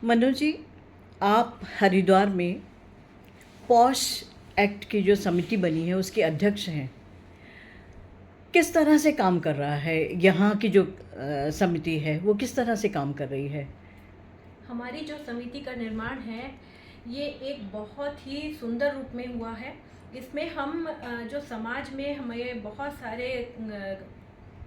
मनोज जी, आप हरिद्वार में posh act की जो समिति बनी है उसके अध्यक्ष हैं। किस तरह से काम कर रहा है यहाँ की जो समिति है, वो किस तरह से काम कर रही है? हमारी जो समिति का निर्माण है ये एक बहुत ही सुंदर रूप में हुआ है। इसमें हम जो समाज में हमें बहुत सारे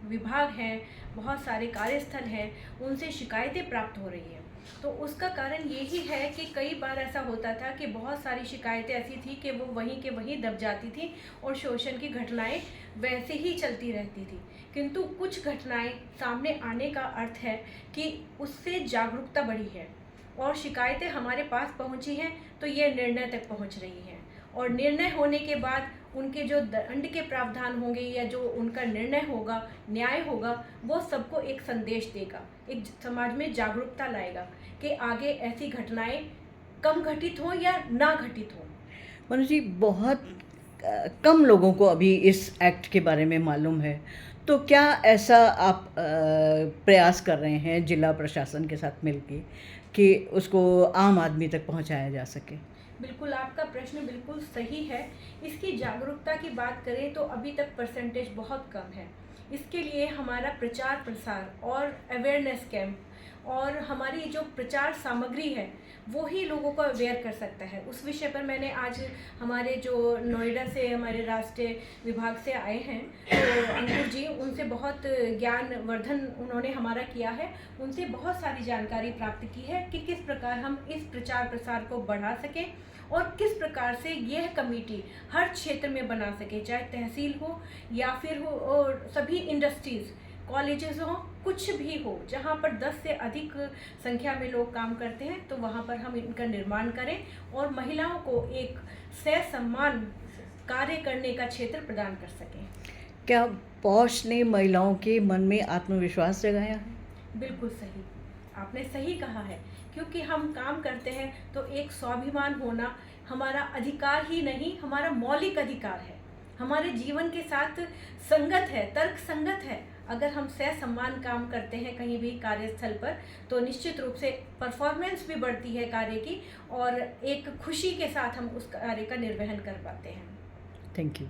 विभाग हैं, बहुत सारे कार्यस्थल हैं, उनसे शिकायतें प्राप्त हो रही हैं। तो उसका कारण यही है कि कई बार ऐसा होता था कि बहुत सारी शिकायतें ऐसी थी कि वो वहीं के वहीं दब जाती थी और शोषण की घटनाएं वैसे ही चलती रहती थी। किंतु कुछ घटनाएं सामने आने का अर्थ है कि उससे जागरूकता बढ़ी है और शिकायतें हमारे पास पहुंची हैं तो ये निर्णय तक पहुंच रही हैं। और निर्णय होने के बाद उनके जो दंड के प्रावधान होंगे या जो उनका निर्णय होगा, न्याय होगा, वो सबको एक संदेश देगा, एक समाज में जागरूकता लाएगा कि आगे ऐसी घटनाएं कम घटित हों या ना घटित हों। मनोज जी, बहुत कम लोगों को अभी इस एक्ट के बारे में मालूम है, तो क्या ऐसा आप प्रयास कर रहे हैं जिला प्रशासन के साथ मिलके कि उसको आम आदमी तक पहुंचाया जा सके? बिल्कुल, आपका प्रश्न बिल्कुल सही है। इसकी जागरूकता की बात करें तो अभी तक परसेंटेज बहुत कम है। इसके लिए हमारा प्रचार प्रसार और अवेयरनेस कैंप और हमारी जो प्रचार सामग्री है वो ही लोगों को अवेयर कर सकता है। उस विषय पर मैंने आज हमारे जो नोएडा से हमारे राष्ट्रीय विभाग से आए हैं तो अंकुर जी, उनसे बहुत ज्ञानवर्धन उन्होंने हमारा किया है। उनसे बहुत सारी जानकारी प्राप्त की है कि किस प्रकार हम इस प्रचार प्रसार को बढ़ा सकें और किस प्रकार से यह कमेटी हर क्षेत्र में बना सके, चाहे तहसील हो या फिर हो और सभी इंडस्ट्रीज, कॉलेजेस हो, कुछ भी हो, जहाँ पर 10 से अधिक संख्या में लोग काम करते हैं तो वहाँ पर हम इनका निर्माण करें और महिलाओं को एक ससम्मान कार्य करने का क्षेत्र प्रदान कर सकें। क्या पॉश ने महिलाओं के मन में आत्मविश्वास जगाया है? बिल्कुल सही, आपने सही कहा है। क्योंकि हम काम करते हैं तो एक स्वाभिमान होना हमारा अधिकार ही नहीं, हमारा मौलिक अधिकार है, हमारे जीवन के साथ संगत है, तर्क संगत है। अगर हम ससम्मान काम करते हैं कहीं भी कार्यस्थल पर तो निश्चित रूप से परफॉर्मेंस भी बढ़ती है कार्य की और एक खुशी के साथ हम उस कार्य का निर्वहन कर पाते हैं। Thank you.